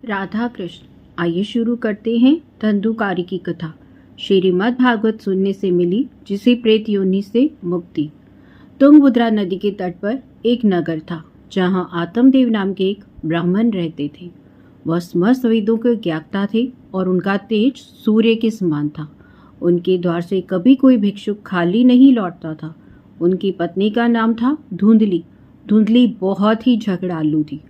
राधा कृष्ण। आइए शुरू करते हैं धंधुकारी की कथा। श्रीमद् भागवत सुनने से मिली जिसे प्रेत योनि से मुक्ति। तुंगभद्रा नदी के तट पर एक नगर था जहां आत्मदेव नाम के एक ब्राह्मण रहते थे। वह समस्त वेदों के ज्ञाता थे और उनका तेज सूर्य के समान था। उनके द्वार से कभी कोई भिक्षुक खाली नहीं लौटता था। उनकी पत्नी का नाम था धुंधली। धुंधली बहुत ही झगड़ालू थी।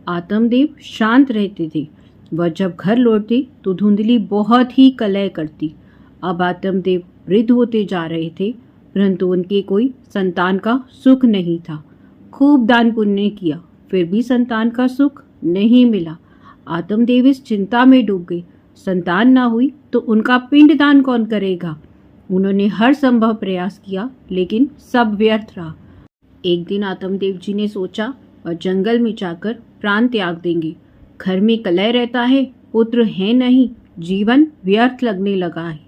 आत्मदेव शांत रहते थे। वह जब घर लौटते तो धुंधली बहुत ही कलह करती। अब आत्मदेव वृद्ध होते जा रहे थे, परंतु उनके कोई संतान का सुख नहीं था। खूब दान पुण्य किया, फिर भी संतान का सुख नहीं मिला। आत्मदेव इस चिंता में डूब गए। संतान ना हुई तो उनका पिंडदान कौन करेगा। उन्होंने हर संभव प्रयास किया, लेकिन सब व्यर्थ रहा। एक दिन आत्मदेव जी ने सोचा वह जंगल में जाकर प्राण त्याग देंगे। घर में कलह रहता है, पुत्र है नहीं, जीवन व्यर्थ लगने लगा है।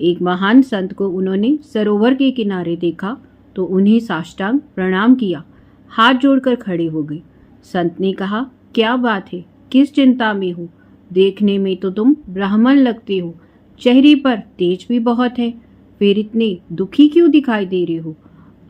एक महान संत को उन्होंने सरोवर के किनारे देखा तो उन्हें साष्टांग प्रणाम किया, हाथ जोड़कर खड़े हो गए। संत ने कहा, क्या बात है, किस चिंता में हो? देखने में तो तुम ब्राह्मण लगते हो, चेहरे पर तेज भी बहुत है, फिर इतने दुखी क्यों दिखाई दे रहे हो?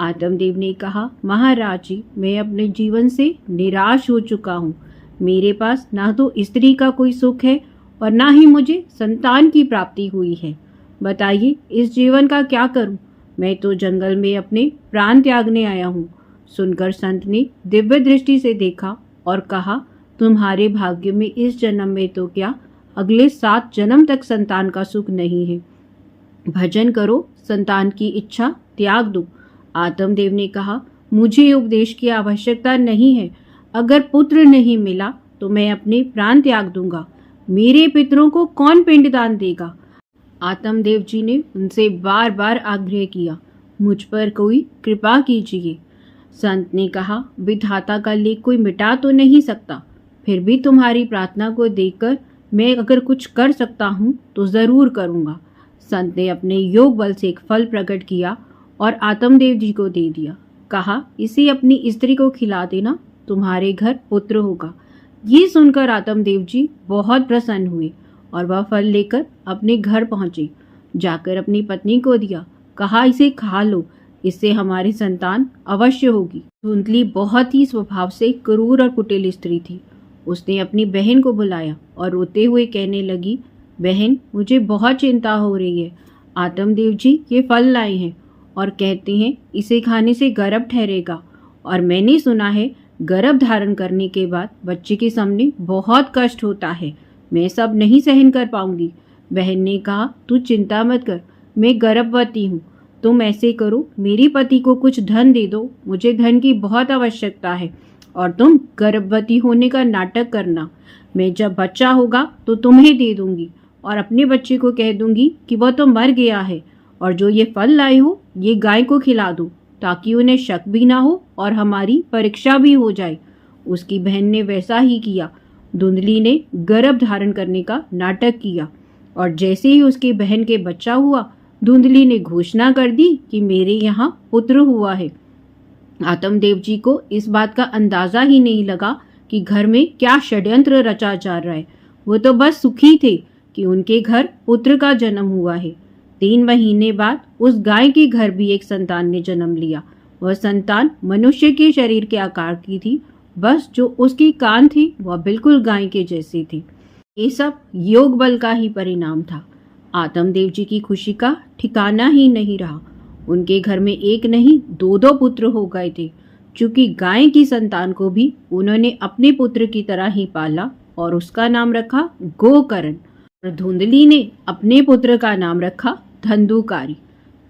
आत्मदेव ने कहा, महाराज जी, मैं अपने जीवन से निराश हो चुका हूँ। मेरे पास ना तो स्त्री का कोई सुख है और ना ही मुझे संतान की प्राप्ति हुई है। बताइए इस जीवन का क्या करूं? मैं तो जंगल में अपने प्राण त्यागने आया हूं। सुनकर संत ने दिव्य दृष्टि से देखा और कहा, तुम्हारे भाग्य में इस जन्म में तो क्या, अगले 7 जन्म तक संतान का सुख नहीं है। भजन करो, संतान की इच्छा त्याग दो। आत्मदेव ने कहा, मुझे उपदेश की आवश्यकता नहीं है। अगर पुत्र नहीं मिला तो मैं अपने प्राण त्याग दूंगा। मेरे पितरों को कौन पिंडदान देगा? आत्मदेव जी ने उनसे बार बार आग्रह किया, मुझ पर कोई कृपा कीजिए। संत ने कहा, विधाता का लेख कोई मिटा तो नहीं सकता, फिर भी तुम्हारी प्रार्थना को देखकर मैं अगर कुछ कर सकता हूँ तो जरूर करूँगा। संत ने अपने योग बल से एक फल प्रकट किया और आत्मदेव जी को दे दिया। कहा, इसे अपनी स्त्री को खिला देना, तुम्हारे घर पुत्र होगा। ये सुनकर आत्मदेव जी बहुत प्रसन्न हुए और वह फल लेकर अपने घर पहुंचे। जाकर अपनी पत्नी को दिया, कहा, इसे खा लो, इससे हमारी संतान अवश्य होगी। धुंधली बहुत ही स्वभाव से क्रूर और कुटिल स्त्री थी। उसने अपनी बहन को बुलाया और रोते हुए कहने लगी, बहन, मुझे बहुत चिंता हो रही है। आत्मदेव जी ये फल लाए हैं और कहते हैं इसे खाने से गर्भ ठहरेगा, और मैंने सुना है गर्भ धारण करने के बाद बच्चे के सामने बहुत कष्ट होता है। मैं सब नहीं सहन कर पाऊंगी। बहन ने कहा, तू चिंता मत कर, मैं गर्भवती हूँ। तुम ऐसे करो, मेरे पति को कुछ धन दे दो, मुझे धन की बहुत आवश्यकता है, और तुम गर्भवती होने का नाटक करना। मैं जब बच्चा होगा तो तुम्हें दे दूंगी और अपने बच्चे को कह दूंगी कि वह तो मर गया है, और जो ये फल लाई हो ये गाय को खिला दो, ताकि उन्हें शक भी ना हो और हमारी परीक्षा भी हो जाए। उसकी बहन ने वैसा ही किया। धुंधली ने गर्भ धारण करने का नाटक किया और जैसे ही उसकी बहन के बच्चा हुआ, धुंधली ने घोषणा कर दी कि मेरे यहाँ पुत्र हुआ है। आत्मदेव जी को इस बात का अंदाजा ही नहीं लगा कि घर में क्या षड्यंत्र रचा जा रहा है। वो तो बस सुखी थे कि उनके घर पुत्र का जन्म हुआ है। 3 महीने बाद उस गाय के घर भी एक संतान ने जन्म लिया। वह संतान मनुष्य के शरीर के आकार की थी, बस जो उसकी कान थी वह बिल्कुल गाय के जैसी थी। ये सब योग बल का ही परिणाम था। आत्मदेव जी की खुशी का ठिकाना ही नहीं रहा। उनके घर में एक नहीं 2-2 पुत्र हो गए थे। चूंकि गाय की संतान को भी उन्होंने अपने पुत्र की तरह ही पाला और उसका नाम रखा गोकर्ण। और धुंधली ने अपने पुत्र का नाम रखा धंधुकारी।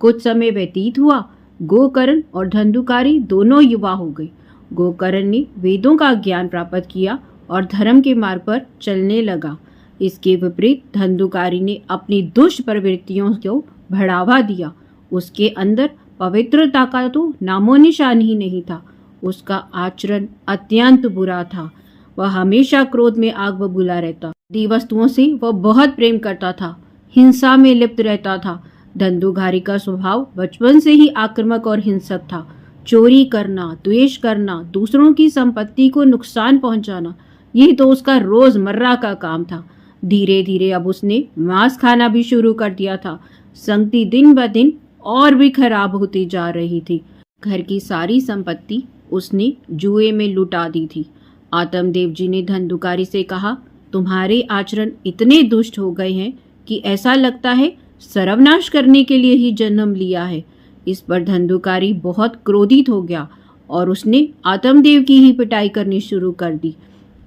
कुछ समय व्यतीत हुआ, गोकर्ण और धंधुकारी दोनों युवा हो गए। गोकर्ण ने वेदों का ज्ञान प्राप्त किया और धर्म के मार्ग पर चलने लगा। इसके विपरीत धंधुकारी ने अपनी दुष्ट प्रवृत्तियों को बढ़ावा दिया। उसके अंदर पवित्रता का तो नामो निशान ही नहीं था। उसका आचरण अत्यंत बुरा था। वह हमेशा क्रोध में आग बबूला रहता। दी वस्तुओं से वह बहुत प्रेम करता था, हिंसा में लिप्त रहता था। धंधुकारी का स्वभाव बचपन से ही आक्रामक और हिंसक था। चोरी करना, द्वेष करना, दूसरों की संपत्ति को नुकसान पहुंचाना, ये तो उसका रोजमर्रा का काम था। धीरे धीरे अब उसने मांस खाना भी शुरू कर दिया था। संगति दिन ब दिन और भी खराब होती जा रही थी। घर की सारी संपत्ति उसने जुए में लुटा दी थी। आत्मदेव जी ने धंधुकारी से कहा, तुम्हारे आचरण इतने दुष्ट हो गए हैं कि ऐसा लगता है सर्वनाश करने के लिए ही जन्म लिया है। इस पर धंधुकारी बहुत क्रोधित हो गया और उसने आत्मदेव की ही पिटाई करनी शुरू कर दी।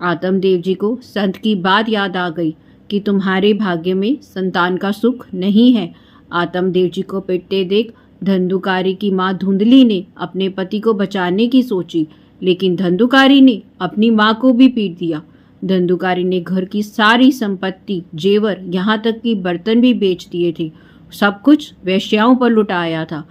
आत्मदेव जी को संत की बात याद आ गई कि तुम्हारे भाग्य में संतान का सुख नहीं है। आत्मदेव जी को पिटते देख धंधुकारी की माँ धुंधली ने अपने पति को बचाने की सोची, लेकिन धंधुकारी ने अपनी माँ को भी पीट दिया। धंधुकारी ने घर की सारी संपत्ति, जेवर, यहाँ तक कि बर्तन भी बेच दिए थे। सब कुछ वेश्याओं पर लुटाया था।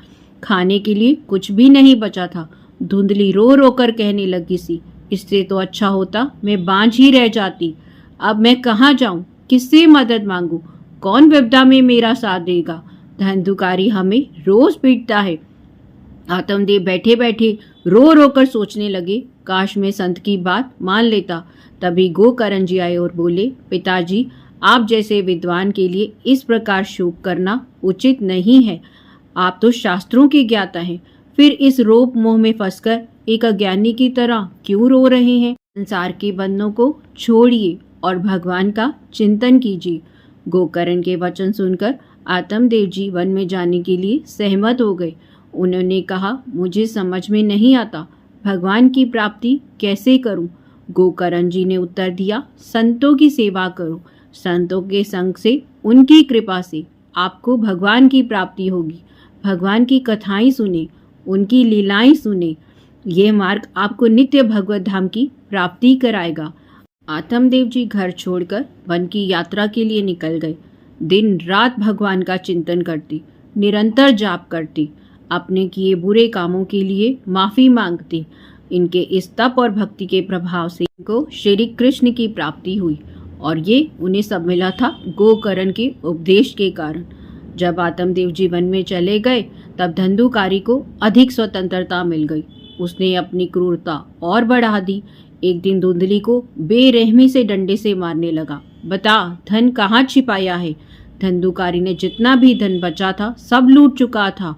खाने के लिए कुछ भी नहीं बचा था। धुंधली रो रो कर कहने लगी सी, इससे तो अच्छा होता मैं बांझ ही रह जाती। अब मैं कहाँ जाऊं, किससे मदद मांगू, कौन विपदा में मेरा साथ देगा। धंधुकारी हमें रोज पीटता है। आत्मदेव बैठे बैठे रो रो कर सोचने लगे, काश मैं संत की बात मान लेता। तभी गोकर्ण जी आए और बोले, पिताजी, आप जैसे विद्वान के लिए इस प्रकार शोक करना उचित नहीं है। आप तो शास्त्रों के ज्ञाता हैं, फिर इस रोप मोह में फंसकर एक अज्ञानी की तरह क्यों रो रहे हैं। संसार के बंधनों को छोड़िए और भगवान का चिंतन कीजिए। गोकर्ण के वचन सुनकर आत्मदेव जी वन में जाने के लिए सहमत हो गए। उन्होंने कहा, मुझे समझ में नहीं आता, भगवान की प्राप्ति कैसे करूं। गोकर्ण जी ने उत्तर दिया, संतों की सेवा करो। संतों के संग से, उनकी कृपा से आपको भगवान की प्राप्ति होगी। भगवान की कथाएं सुने, उनकी लीलाएं सुने। ये मार्ग आपको नित्य भगवत धाम की प्राप्ति कराएगा। आत्मदेव जी घर छोड़कर वन की यात्रा के लिए निकल गए। दिन रात भगवान का चिंतन करती, निरंतर जाप करती, अपने किए बुरे कामों के लिए माफी मांगती। इनके इस तप और भक्ति के प्रभाव से इनको श्री कृष्ण की प्राप्ति हुई और ये उन्हें सब मिला था गोकर्ण के उपदेश के कारण। जब आत्मदेव जी वन में चले गए तब धंधुकारी को अधिक स्वतंत्रता मिल गई। उसने अपनी क्रूरता और बढ़ा दी। एक दिन धुंधली को बेरहमी से डंडे से मारने लगा। बता, धन कहाँ छिपाया है। धंधुकारी ने जितना भी धन बचा था सब लूट चुका था।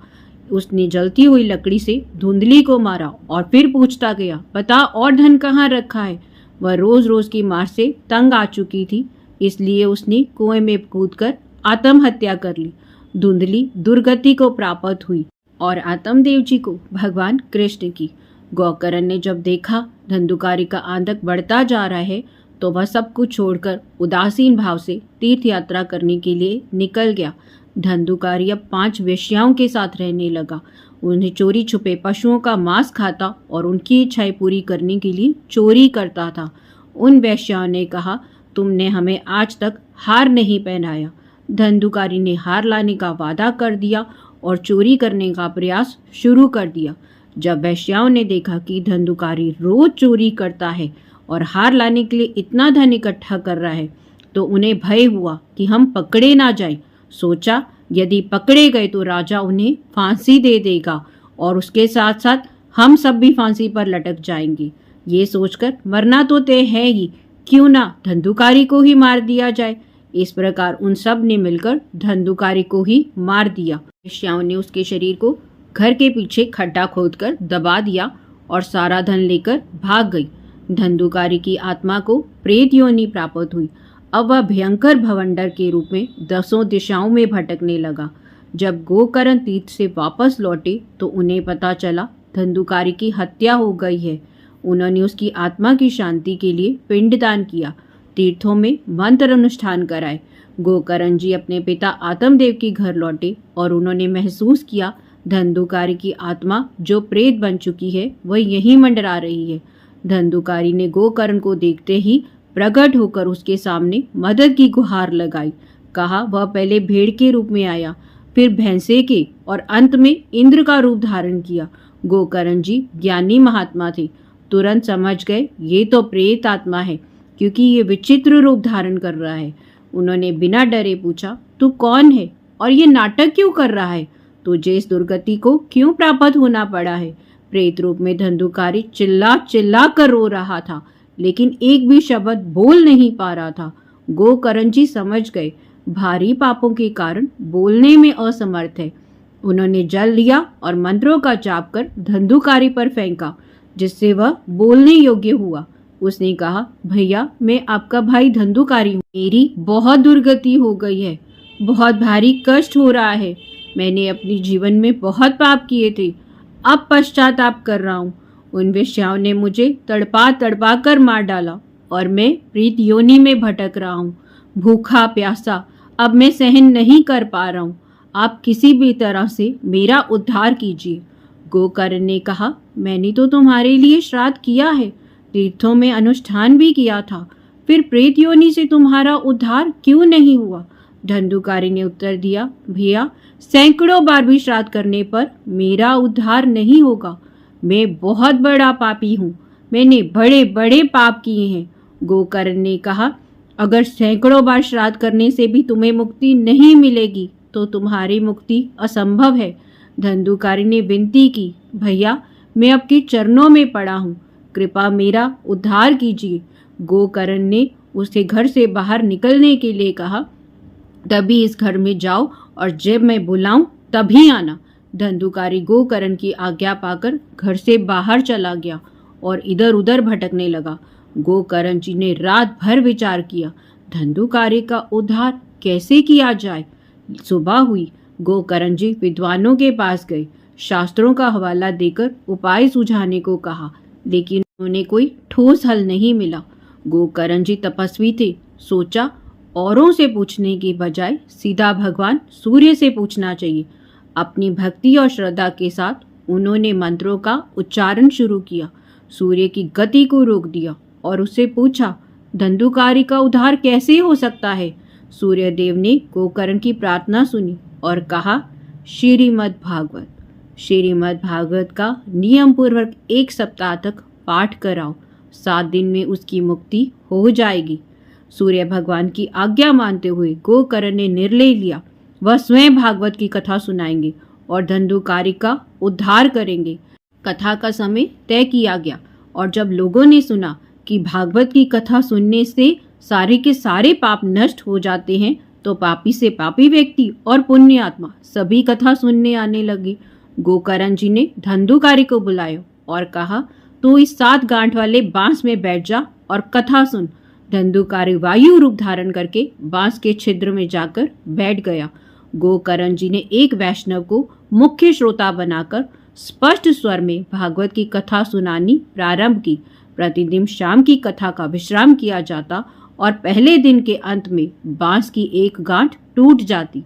उसने जलती हुई लकड़ी से धुंधली को मारा और फिर पूछता गया, बता और धन कहाँ रखा है। वह रोज रोज की मार से तंग आ चुकी थी, इसलिए उसने कुएं में कूदकर आत्महत्या कर ली। धुंधली दुर्गति को प्राप्त हुई और आत्मदेव जी को भगवान कृष्ण की। गोकर्ण ने जब देखा धंधुकारी का आंधक बढ़ता जा रहा है तो वह सब कुछ छोड़कर उदासीन भाव से तीर्थ यात्रा करने के लिए निकल गया। धंधुकारी अब 5 वेश्याओं के साथ रहने लगा। उन्हें चोरी छुपे पशुओं का मांस खाता और उनकी इच्छाएं पूरी करने के लिए चोरी करता था। उन वेश्याओं ने कहा, तुमने हमें आज तक हार नहीं पहनाया। धंधुकारी ने हार लाने का वादा कर दिया और चोरी करने का प्रयास शुरू कर दिया। जब वेश्याओं ने देखा कि धंधुकारी रोज चोरी करता है और हार लाने के लिए इतना धन इकट्ठा कर रहा है तो उन्हें भय हुआ कि हम पकड़े ना जाएं। सोचा, यदि पकड़े गए तो राजा उन्हें फांसी दे देगा और उसके साथ साथ हम सब भी फांसी पर लटक जाएंगे। ये सोचकर मरना तो तय है ही, क्यों ना धंधुकारी को ही मार दिया जाए। इस प्रकार उन सब ने मिलकर धंधुकारी को ही मार दिया। वेश्याओं ने उसके शरीर को घर के पीछे खड्डा खोदकर दबा दिया और सारा धन लेकर भाग गई। धंधुकारी की आत्मा को प्रेत योनि प्राप्त हुई। अब वह भयंकर भवंडर के रूप में 10 दिशाओं में भटकने लगा। जब गोकर्ण तीर्थ से वापस लौटे तो उन्हें पता चला धंधुकारी की हत्या हो गई है। उन्होंने उसकी आत्मा की शांति के लिए पिंडदान किया, तीर्थों में मंत्र अनुष्ठान कराए। गोकर्ण जी अपने पिता आत्मदेव के घर लौटे और उन्होंने महसूस किया धंधुकारी की आत्मा जो प्रेत बन चुकी है वह यहीं मंडरा रही है। धंधुकारी ने गोकर्ण को देखते ही प्रकट होकर उसके सामने मदद की गुहार लगाई। कहा, वह पहले भेड़ के रूप में आया, फिर भैंसे के और अंत में इंद्र का रूप धारण किया। गोकर्ण जी ज्ञानी महात्मा थे, तुरंत समझ गए ये तो प्रेत आत्मा है क्योंकि ये विचित्र रूप धारण कर रहा है। उन्होंने बिना डरे पूछा, तू कौन है और ये नाटक क्यों कर रहा है? तुझे इस दुर्गति को क्यों प्राप्त होना पड़ा है? प्रेत रूप में धंधुकारी चिल्ला चिल्ला कर रो रहा था, लेकिन एक भी शब्द बोल नहीं पा रहा था। गोकर्ण जी समझ गए भारी पापों के कारण बोलने में असमर्थ है। उन्होंने जल लिया और मंत्रों का जाप कर धंधुकारी पर फेंका, जिससे वह बोलने योग्य हुआ। उसने कहा, भैया मैं आपका भाई धंधुकारी हूँ। मेरी बहुत दुर्गति हो गई है, बहुत भारी कष्ट हो रहा है। मैंने अपने जीवन में बहुत पाप किए थे, अब पश्चाताप कर रहा हूँ। उन वेश्याओं ने मुझे तड़पा तड़पा कर मार डाला और मैं प्रेत योनि में भटक रहा हूँ। भूखा प्यासा अब मैं सहन नहीं कर पा रहा हूँ। आप किसी भी तरह से मेरा उद्धार कीजिए। गोकर्ण ने कहा, मैंने तो तुम्हारे लिए श्राद्ध किया है, तीर्थों में अनुष्ठान भी किया था, फिर प्रेत योनि से तुम्हारा उद्धार क्यों नहीं हुआ? धंधुकारी ने उत्तर दिया, भैया सैकड़ों बार भी श्राद्ध करने पर मेरा उद्धार नहीं होगा। मैं बहुत बड़ा पापी हूँ, मैंने बड़े बड़े पाप किए हैं। गोकर्ण ने कहा, अगर सैकड़ों बार श्राद्ध करने से भी तुम्हें मुक्ति नहीं मिलेगी तो तुम्हारी मुक्ति असंभव है। धंधुकारी ने विनती की, भैया मैं आपके चरणों में पड़ा हूँ, कृपा मेरा उद्धार कीजिए। गोकर्ण ने उसे घर से बाहर निकलने के लिए कहा, तभी इस घर में जाओ और जब मैं बुलाऊं तभी आना। धंधुकारी गोकर्ण की आज्ञा पाकर घर से बाहर चला गया और इधर उधर भटकने लगा। गोकर्ण जी ने रात भर विचार किया, धंधुकारी का उद्धार कैसे किया जाए। सुबह हुई, गोकर्ण जी विद्वानों के पास गए, शास्त्रों का हवाला देकर उपाय सुझाने को कहा, लेकिन उन्हें कोई ठोस हल नहीं मिला। गोकर्ण जी तपस्वी थे, सोचा औरों से पूछने की बजाय सीधा भगवान सूर्य से पूछना चाहिए। अपनी भक्ति और श्रद्धा के साथ उन्होंने मंत्रों का उच्चारण शुरू किया, सूर्य की गति को रोक दिया और उससे पूछा, धंधुकारी का उद्धार कैसे हो सकता है? सूर्यदेव ने गोकर्ण की प्रार्थना सुनी और कहा, श्रीमद् भागवत का नियम पूर्वक 1 सप्ताह तक पाठ कराओ, 7 दिन में उसकी मुक्ति हो जाएगी। सूर्य भगवान की आज्ञा मानते हुए गोकर्ण ने निर्णय लिया, वह स्वयं भागवत की कथा सुनाएंगे और धंधुकारी का उद्धार करेंगे। कथा का समय तय किया गया और जब लोगों ने सुना कि भागवत की कथा सुनने से सारे के सारे पाप नष्ट हो जाते हैं, तो पापी से पापी व्यक्ति और पुण्य आत्मा सभी कथा सुनने आने लगे। गोकर्ण जी ने धंधुकारी को बुलाया और कहा, तू इस 7 गांठ वाले बांस में बैठ जा और कथा सुन। धंधुकारी वायु रूप धारण करके बांस के छिद्र में जाकर बैठ गया। गोकर्ण जी ने एक वैष्णव को मुख्य श्रोता बनाकर स्पष्ट स्वर में भागवत की कथा सुनानी प्रारंभ की। प्रतिदिन शाम की कथा का विश्राम किया जाता और पहले दिन के अंत में बांस की एक गांठ टूट जाती।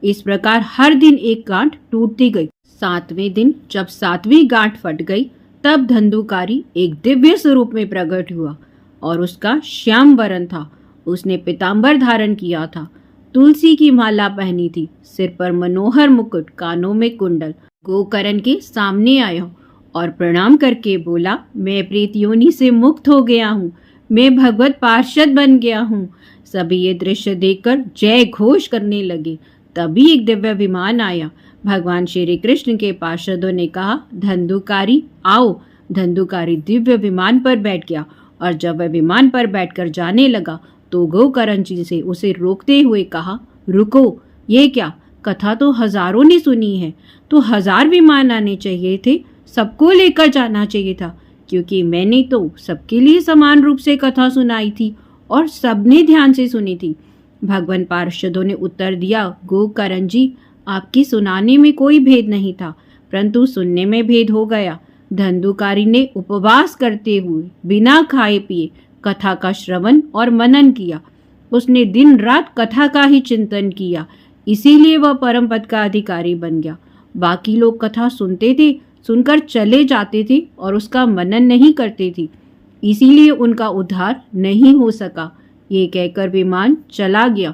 इस प्रकार हर दिन एक गांठ टूटती गई। 7वें दिन जब 7वीं गांठ फट गई, तब धंधुकारी एक दिव्य स्वरूप में प्रकट हुआ और उसका श्याम वरण था। उसने पीतांबर धारण किया था, तुलसी की माला पहनी थी, सिर पर मनोहर मुकुट, कानों में कुंडल। गोकर्ण के सामने आया और प्रणाम करके बोला, मैं प्रेत योनि से मुक्त हो गया हूँ, मैं भगवत पार्षद बन गया हूँ। सभी ये दृश्य देखकर जय घोष करने लगे। तभी एक दिव्य विमान आया। भगवान श्री कृष्ण के पार्षदों ने कहा, धंधुकारी आओ। धंधुकारी दिव्य विमान पर बैठ गया और जब वह विमान पर बैठकर जाने लगा तो गोकर्ण जी से उसे रोकते हुए कहा, रुको, ये क्या, कथा तो हजारों ने सुनी है, तो 1000 विमान आने चाहिए थे, सबको लेकर जाना चाहिए था, क्योंकि मैंने तो सबके लिए समान रूप से कथा सुनाई थी और सबने ध्यान से सुनी थी। भगवान पार्षदों ने उत्तर दिया, गोकर्ण जी, आपकी सुनाने में कोई भेद नहीं था, परंतु सुनने में भेद हो गया। धंधुकारी ने उपवास करते हुए बिना खाए पिए कथा का श्रवण और मनन किया। उसने दिन रात कथा का ही चिंतन किया, इसीलिए वह परम पद का अधिकारी बन गया। बाकी लोग कथा सुनते थे, सुनकर चले जाते थे और उसका मनन नहीं करते थे, इसीलिए उनका उद्धार नहीं हो सका। ये कहकर विमान चला गया।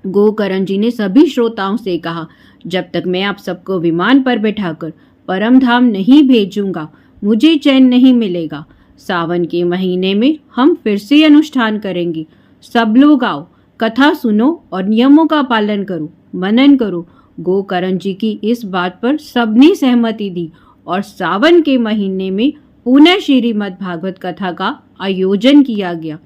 गोकर्ण जी ने सभी श्रोताओं से कहा, जब तक मैं आप सबको विमान पर बैठाकर परम धाम नहीं भेजूंगा, मुझे चैन नहीं मिलेगा। सावन के महीने में हम फिर से अनुष्ठान करेंगे। सब लोग आओ, कथा सुनो और नियमों का पालन करो, मनन करो। गोकर्ण जी की इस बात पर सबने सहमति दी और सावन के महीने में पुनः श्रीमद् भागवत कथा का आयोजन किया गया।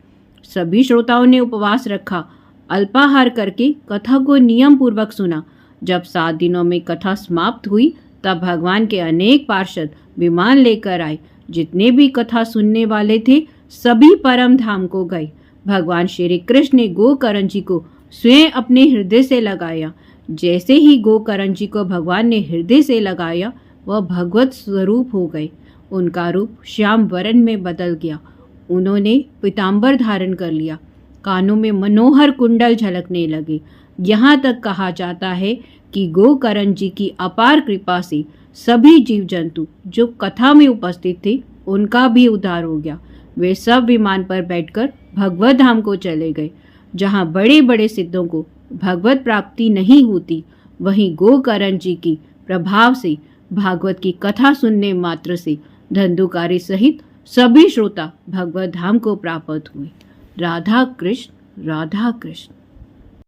सभी श्रोताओं ने उपवास रखा, अल्पाहार करके कथा को नियम पूर्वक सुना। जब 7 दिनों में कथा समाप्त हुई तब भगवान के अनेक पार्षद विमान लेकर आए। जितने भी कथा सुनने वाले थे सभी परम धाम को गए। भगवान श्री कृष्ण ने गोकर्ण जी को स्वयं अपने हृदय से लगाया। जैसे ही गोकर्ण जी को भगवान ने हृदय से लगाया वह भगवत स्वरूप हो गए। उनका रूप श्याम वर्ण में बदल गया। उन्होंने पीताम्बर धारण कर लिया। कानों में मनोहर कुंडल झलकने लगे। यहाँ तक कहा जाता है कि गोकर्ण जी की अपार कृपा से सभी जीव जंतु जो कथा में उपस्थित थे उनका भी उद्धार हो गया। वे सब विमान पर बैठकर भगवत धाम को चले गए। जहाँ बड़े बड़े सिद्धों को भगवत प्राप्ति नहीं होती, वहीं गोकर्ण जी की प्रभाव से भागवत की कथा सुनने मात्र से धंधुकारी सहित सभी श्रोता भगवत धाम को प्राप्त हुए। राधा कृष्ण, राधा कृष्ण।